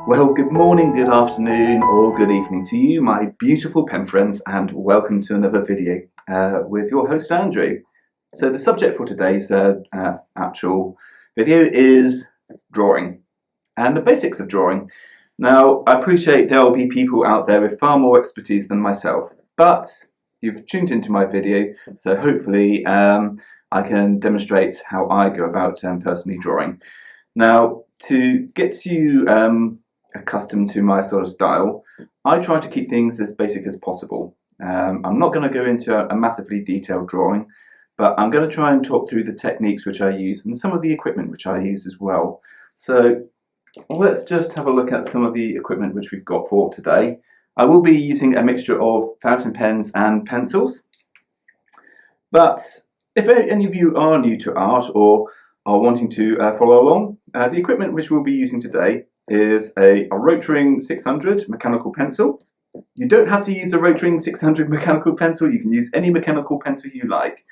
Well, good morning, good afternoon, or good evening to you, my beautiful pen friends, and welcome to another video with your host, Andrew. So the subject for today's actual video is drawing, and the basics of drawing. Now, I appreciate there will be people out there with far more expertise than myself, but you've tuned into my video, so hopefully I can demonstrate how I go about personally drawing. Now, to get you accustomed to my sort of style, I try to keep things as basic as possible. I'm not going to go into a massively detailed drawing, but I'm going to try and talk through the techniques which I use and some of the equipment which I use as well. So let's just have a look at some of the equipment which we've got for today. I will be using a mixture of fountain pens and pencils, but if any of you are new to art or are wanting to follow along, the equipment which we'll be using today is a Rotring 600 mechanical pencil. You don't have to use a Rotring 600 mechanical pencil, you can use any mechanical pencil you like.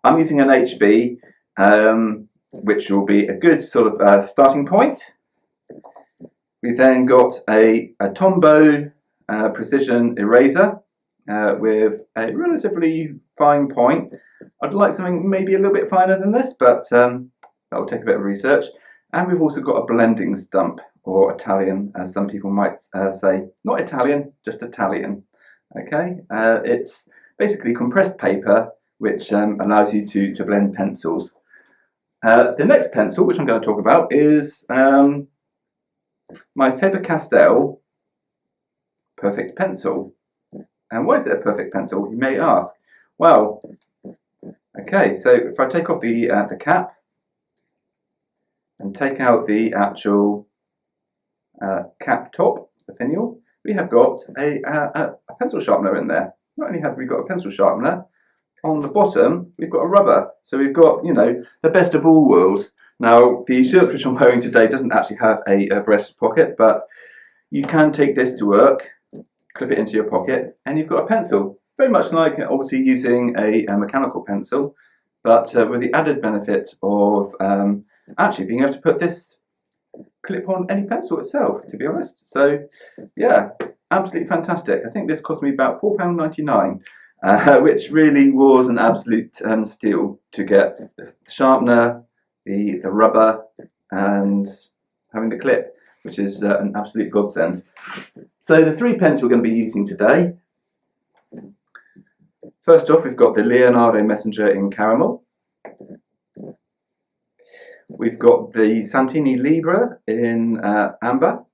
I'm using an HB, which will be a good sort of starting point. We've then got a Tombow precision eraser with a relatively fine point. I'd like something maybe a little bit finer than this, but that will take a bit of research. And we've also got a blending stump, or Italian, as some people might say. Not Italian, just Italian. Okay, it's basically compressed paper, which allows you to blend pencils. The next pencil, which I'm going to talk about, is my Faber-Castell Perfect Pencil. And why is it a perfect pencil, you may ask? Well, okay, so if I take off the cap and take out the actual cap top, the finial, we have got a pencil sharpener in there. Not only have we got a pencil sharpener, on the bottom we've got a rubber. So we've got, you know, the best of all worlds. Now, the shirt which I'm wearing today doesn't actually have a breast pocket, but you can take this to work, clip it into your pocket, and you've got a pencil. Very much like obviously using a mechanical pencil, but with the added benefit of actually being able to put this clip on any pencil itself, to be honest. So yeah, absolutely fantastic. I think this cost me about £4.99, which really was an absolute steal to get the sharpener, the rubber, and having the clip, which is an absolute godsend. So the three pens we're going to be using today. First off, we've got the Leonardo Messenger in caramel. We've got the Santini Libra in amber.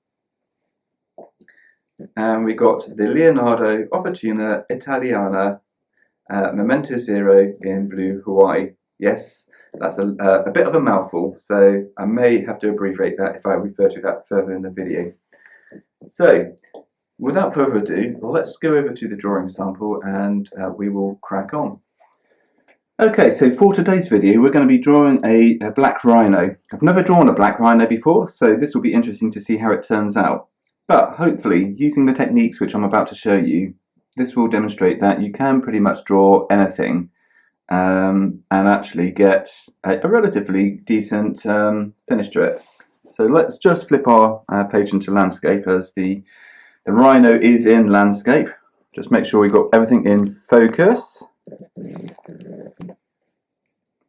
And we've got the Leonardo Officina Italiana Momento Zero in blue Hawaii. Yes, that's a bit of a mouthful, so I may have to abbreviate that if I refer to that further in the video. So, without further ado, let's go over to the drawing sample and we will crack on. Okay, so for today's video we're going to be drawing a black rhino. I've never drawn a black rhino before, so this will be interesting to see how it turns out. But hopefully, using the techniques which I'm about to show you, this will demonstrate that you can pretty much draw anything and actually get a relatively decent finish to it. So let's just flip our page into landscape, as the rhino is in landscape. Just make sure we've got everything in focus.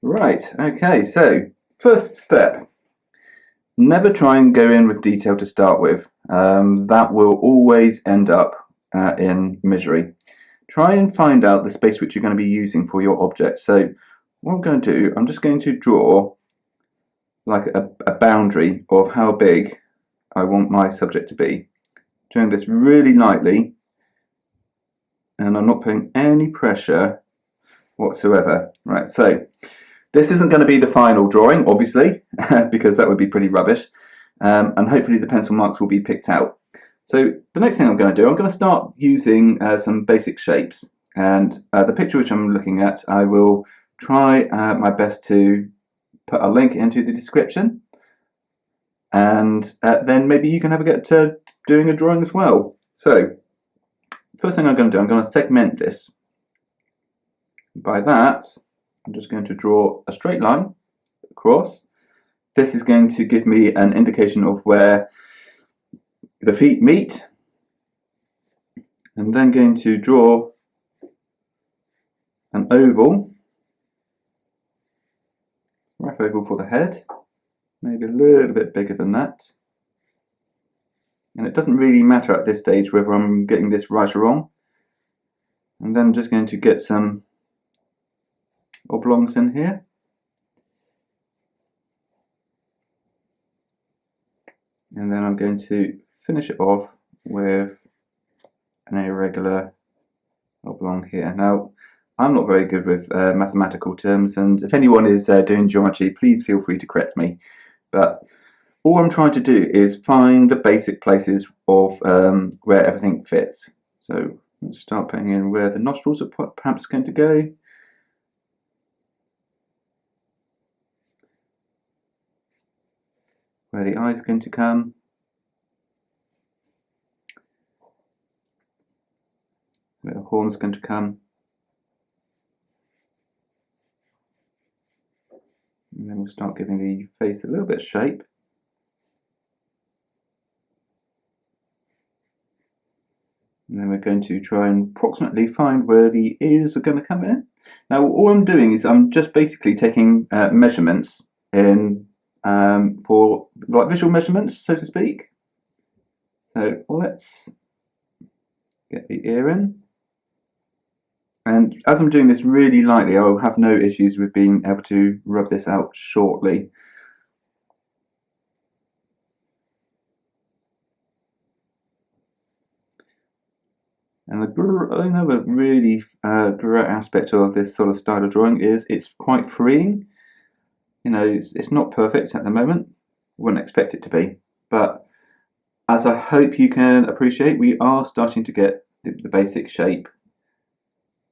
Right, okay, so first step. Never try and go in with detail to start with. That will always end up in misery. Try and find out the space which you're going to be using for your object. So what I'm going to do, I'm just going to draw like a boundary of how big I want my subject to be. Doing this really lightly, and I'm not putting any pressure whatsoever. Right, so this isn't going to be the final drawing, obviously, because that would be pretty rubbish, and hopefully the pencil marks will be picked out. So the next thing I'm going to do, I'm going to start using some basic shapes, and the picture which I'm looking at, I will try my best to put a link into the description, and then maybe you can have a go at doing a drawing as well. So first thing I'm going to do, I'm going to segment this. By that, I'm just going to draw a straight line across. This is going to give me an indication of where the feet meet, and then going to draw an oval, rough oval for the head, maybe a little bit bigger than that. And it doesn't really matter at this stage whether I'm getting this right or wrong. And then I'm just going to get some oblongs in here. And then I'm going to finish it off with an irregular oblong here. Now, I'm not very good with mathematical terms, and if anyone is doing geometry, please feel free to correct me. But all I'm trying to do is find the basic places of where everything fits. So let's start putting in where the nostrils are perhaps going to go. Where the eye is going to come. Where the horn is going to come. And then we'll start giving the face a little bit of shape. And then we're going to try and approximately find where the ears are going to come in. Now, all I'm doing is I'm just basically taking measurements in for like visual measurements, so to speak. So let's get the ear in. And as I'm doing this really lightly, I'll have no issues with being able to rub this out shortly. And another really great aspect of this sort of style of drawing is it's quite freeing. You know, it's not perfect at the moment. Wouldn't expect it to be. But as I hope you can appreciate, we are starting to get the basic shape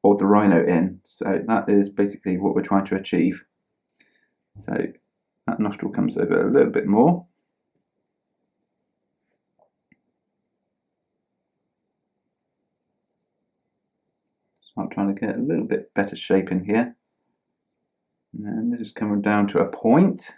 of the rhino in. So that is basically what we're trying to achieve. So that nostril comes over a little bit more. So I'm trying to get a little bit better shape in here. And then this is coming down to a point.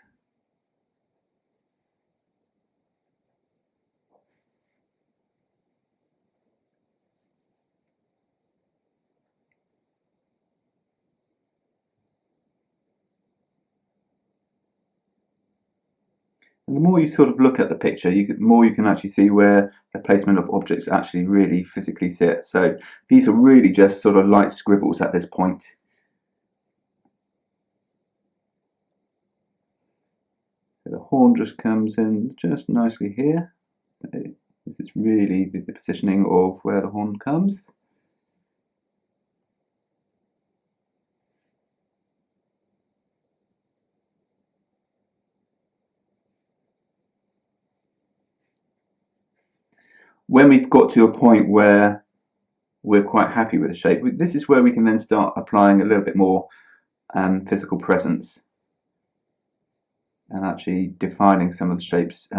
And the more you sort of look at the picture, the more you can actually see where the placement of objects actually really physically sit. So these are really just sort of light scribbles at this point. So the horn just comes in just nicely here. So this is really the positioning of where the horn comes. When we've got to a point where we're quite happy with the shape, this is where we can then start applying a little bit more physical presence and actually defining some of the shapes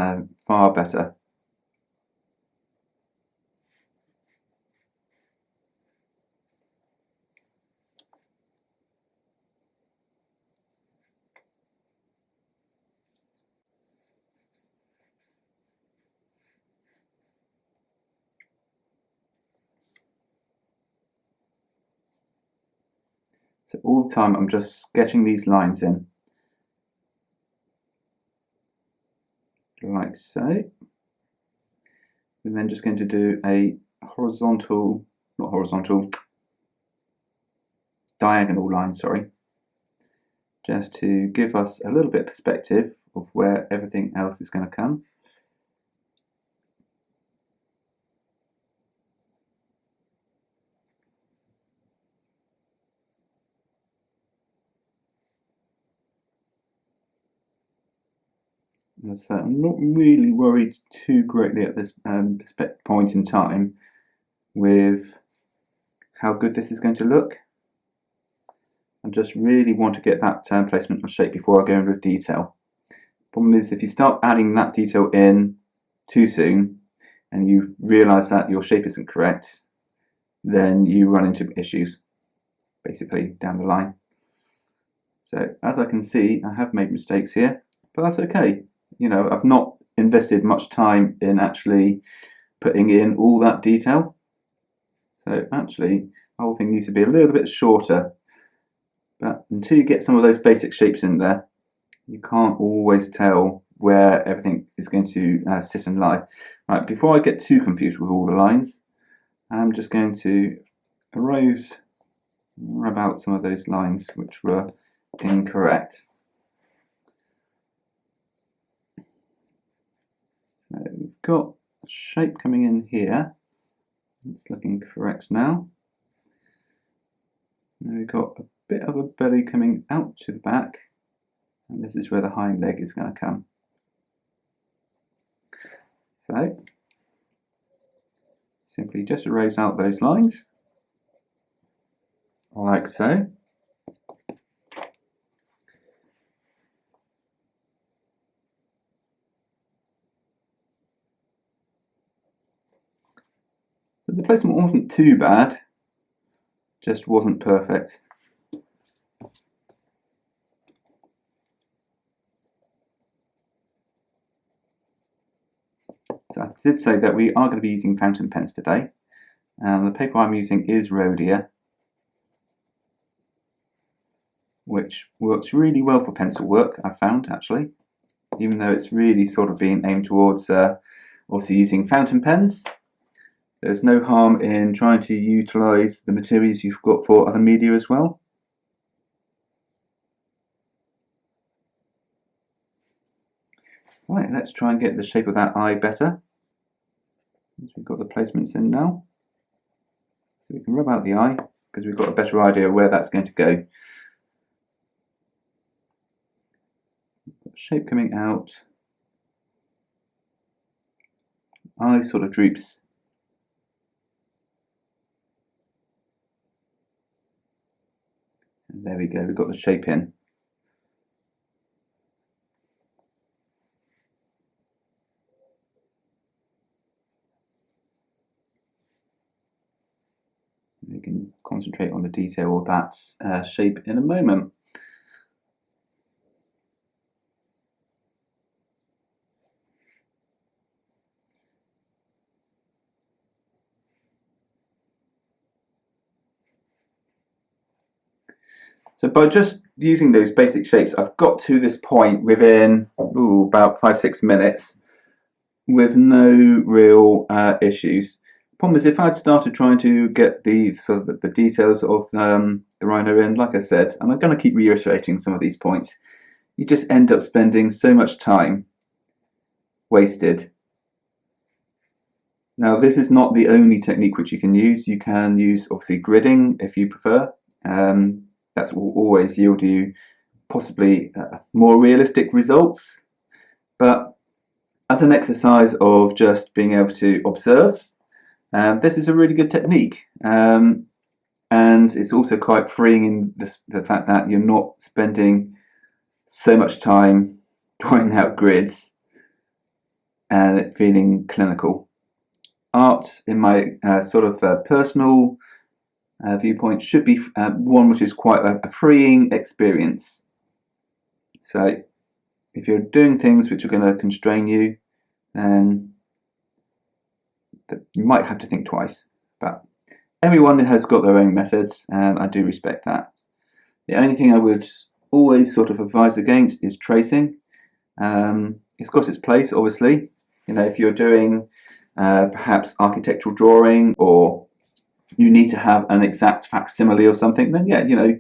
far better. So all the time I'm just sketching these lines in, like so. We're then just going to do a diagonal line, sorry, just to give us a little bit of perspective of where everything else is going to come. So I'm not really worried too greatly at this point in time with how good this is going to look. I just really want to get that placement of shape before I go in with detail. Problem is, if you start adding that detail in too soon and you realise that your shape isn't correct, then you run into issues basically down the line. So as I can see, I have made mistakes here, but that's okay. You know, I've not invested much time in actually putting in all that detail. So actually, the whole thing needs to be a little bit shorter. But until you get some of those basic shapes in there, you can't always tell where everything is going to sit and lie. Right, before I get too confused with all the lines, I'm just going to rub out some of those lines which were incorrect. So we've got a shape coming in here. It's looking correct now. And we've got a bit of a belly coming out to the back, and this is where the hind leg is going to come. So simply just erase out those lines, like so. So the placement wasn't too bad, just wasn't perfect. So I did say that we are going to be using fountain pens today, and the paper I'm using is Rhodia, which works really well for pencil work, I've found actually, even though it's really sort of being aimed towards obviously using fountain pens. There's no harm in trying to utilise the materials you've got for other media as well. Right, let's try and get the shape of that eye better. We've got the placements in now. So we can rub out the eye because we've got a better idea of where that's going to go. Shape coming out. Eye sort of droops. And there we go, we've got the shape in. We can concentrate on the detail of that shape in a moment. So by just using those basic shapes, I've got to this point within about 5-6 minutes with no real issues. The problem is if I'd started trying to get the sort of the details of the Rhino in, like I said, and I'm going to keep reiterating some of these points, you just end up spending so much time wasted. Now this is not the only technique which you can use. You can use obviously gridding if you prefer. That will always yield you possibly more realistic results, but as an exercise of just being able to observe, this is a really good technique, and it's also quite freeing in the fact that you're not spending so much time drawing out grids and it feeling clinical. Art, in my sort of personal viewpoint, should be one which is quite a freeing experience. So if you're doing things which are going to constrain you, then you might have to think twice. But everyone has got their own methods, and I do respect that. The only thing I would always sort of advise against is tracing. It's got its place, obviously. You know, if you're doing perhaps architectural drawing, or you need to have an exact facsimile or something, then yeah, you know,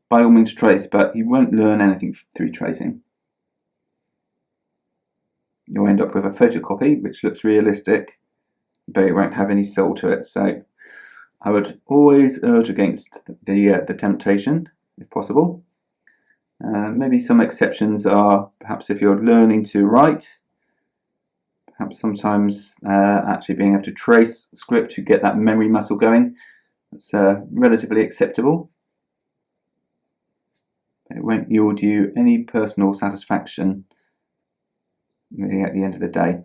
by all means trace, but you won't learn anything through tracing. You'll end up with a photocopy which looks realistic, but it won't have any soul to it. So I would always urge against the temptation, if possible. Maybe some exceptions are perhaps if you're learning to write, perhaps sometimes actually being able to trace script to get that memory muscle going. That's relatively acceptable. It won't yield you any personal satisfaction really at the end of the day.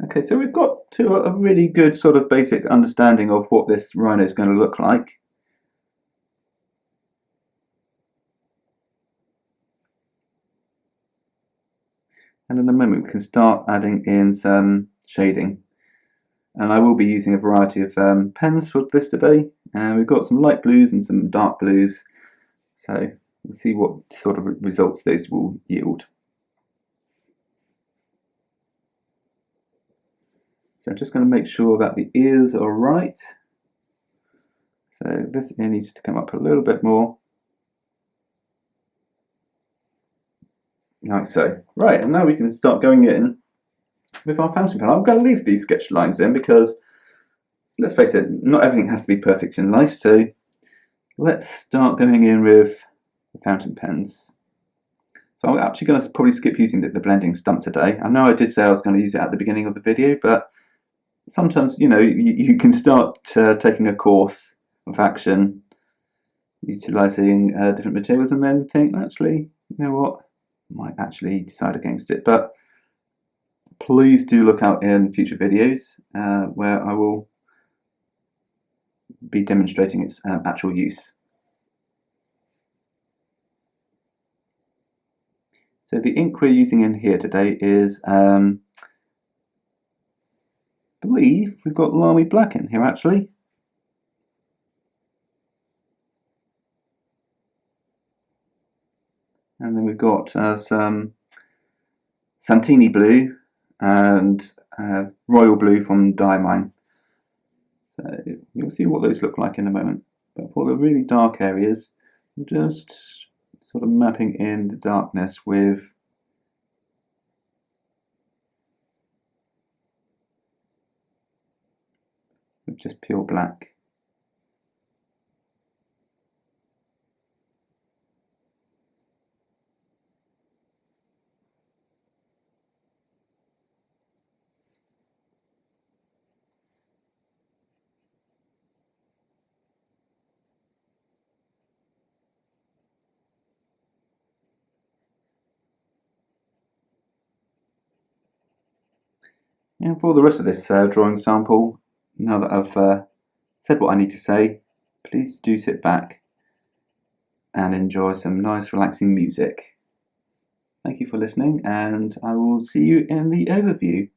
Okay, so we've got to a really good sort of basic understanding of what this Rhino is going to look like. And in a moment we can start adding in some shading. And I will be using a variety of pens for this today. We've got some light blues and some dark blues. So we'll see what sort of results those will yield. So I'm just going to make sure that the ears are right. So this ear needs to come up a little bit more. Like so. Right, and now we can start going in with our fountain pen. I'm going to leave these sketch lines in because, let's face it, not everything has to be perfect in life. So let's start going in with the fountain pens. So I'm actually going to probably skip using the blending stump today. I know I did say I was going to use it at the beginning of the video, but sometimes, you know, you can start taking a course of action, utilising different materials, and then think, actually, you know what, I might actually decide against it. But please do look out in future videos where I will be demonstrating its actual use. So the ink we're using in here today is, I believe we've got Lamy Black in here actually. And then we've got some Santini Blue and Royal Blue from Diamine. So you'll see what those look like in a moment. But for the really dark areas, I'm just sort of mapping in the darkness with just pure black. And for the rest of this drawing sample, now that I've said what I need to say, please do sit back and enjoy some nice relaxing music. Thank you for listening, and I will see you in the overview.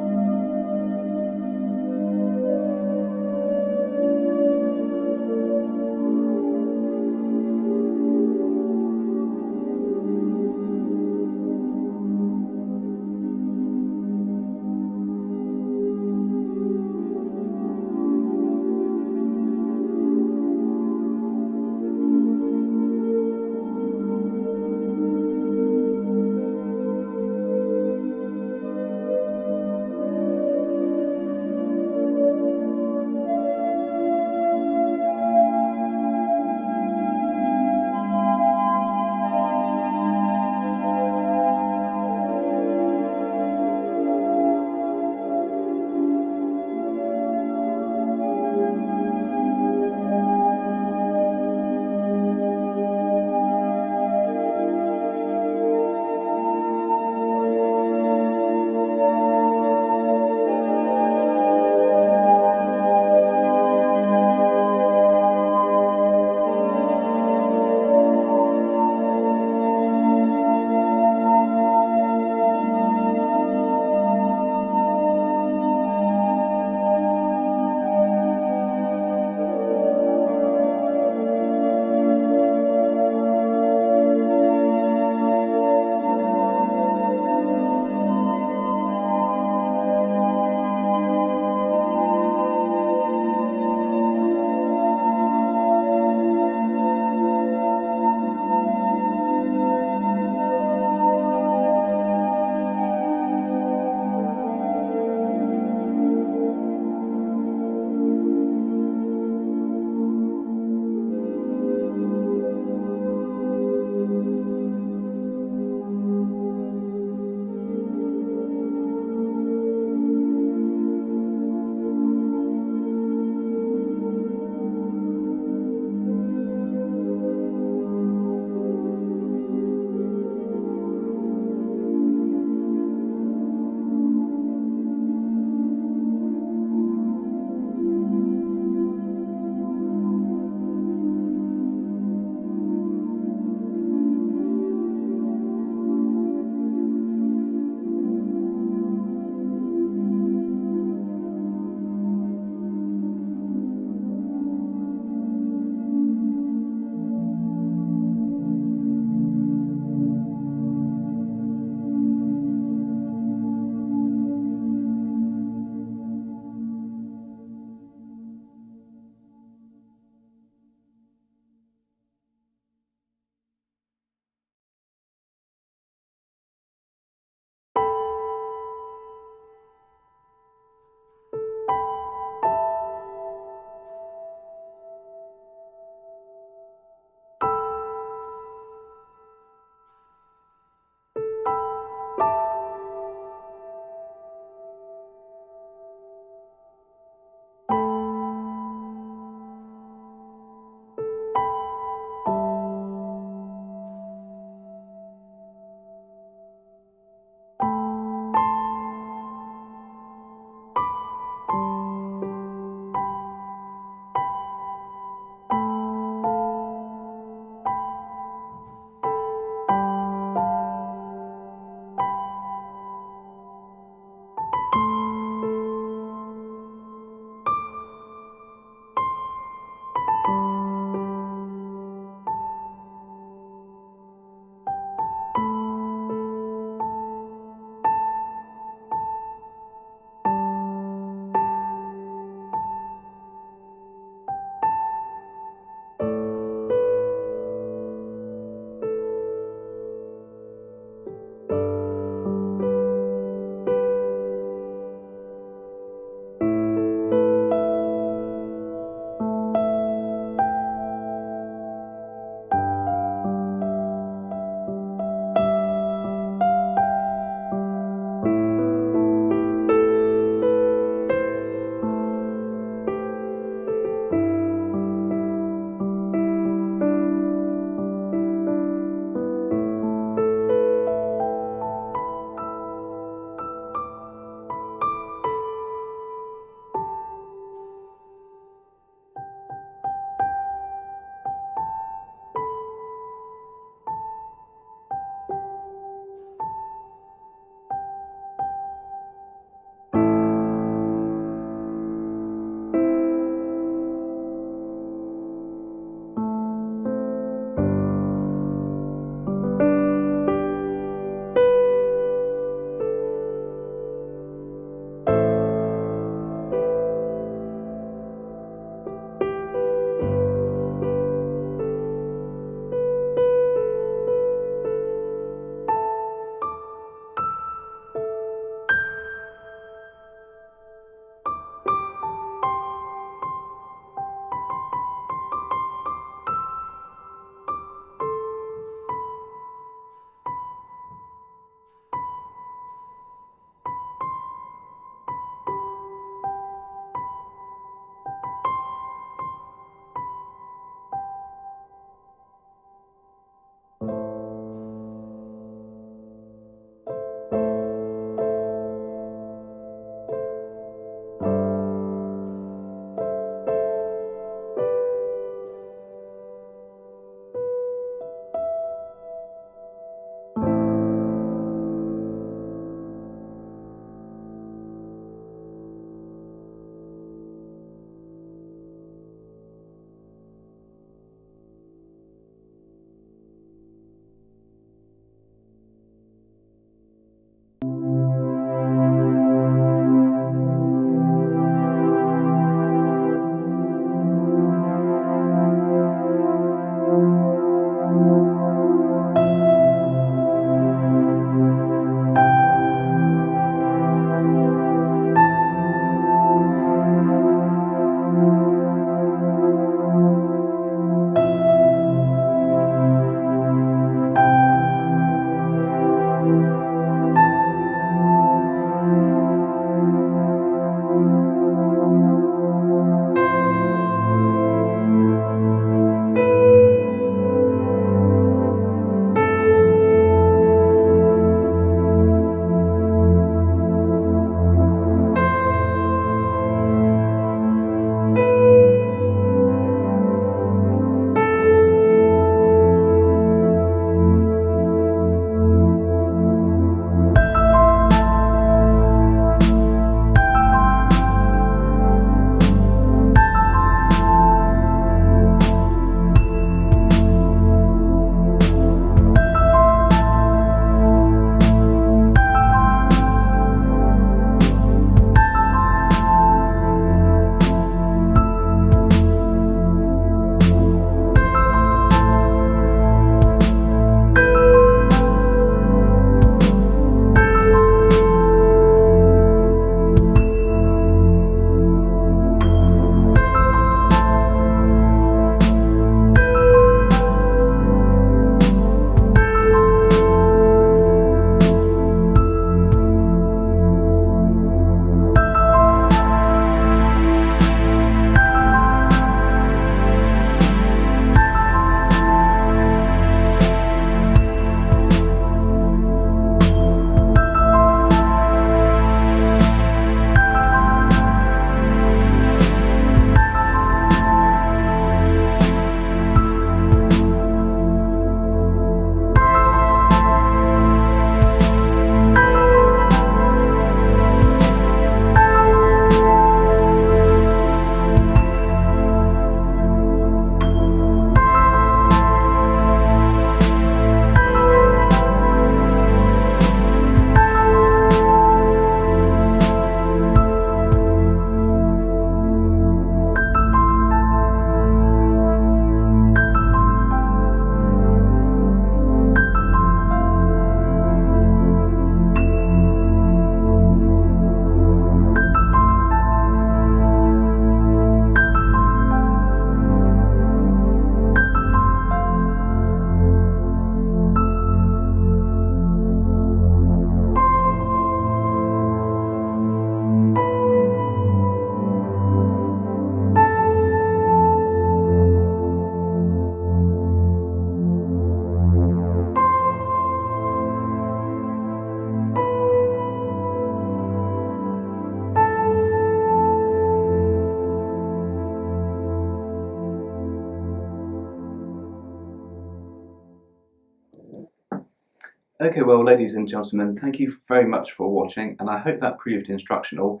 Okay, well, ladies and gentlemen, thank you very much for watching, and I hope that proved instructional.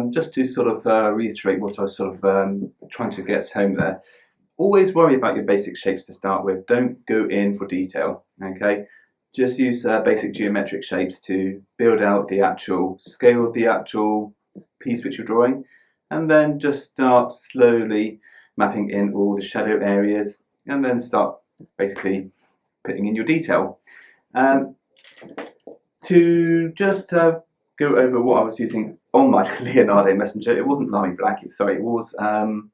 Just to sort of reiterate what I was sort of trying to get home there, always worry about your basic shapes to start with. Don't go in for detail, okay? Just use basic geometric shapes to build out the actual scale of the actual piece which you're drawing, and then just start slowly mapping in all the shadow areas, and then start basically putting in your detail. To just go over what I was using on my Leonardo Messenger, it wasn't Lamy Black, sorry, it was, oh,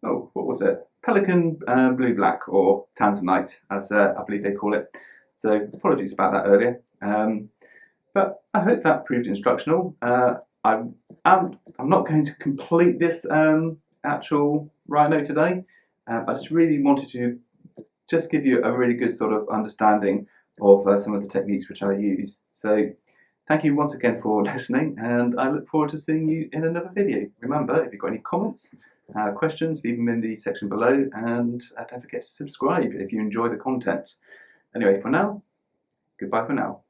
what was it? Pelikan Blue Black, or Tanzanite, as I believe they call it. So apologies about that earlier. But I hope that proved instructional. I'm not going to complete this actual Rhino today. I just really wanted to just give you a really good sort of understanding of some of the techniques which I use. So thank you once again for listening, and I look forward to seeing you in another video. Remember, if you've got any comments, questions, leave them in the section below, and don't forget to subscribe if you enjoy the content. Anyway, for now, goodbye for now.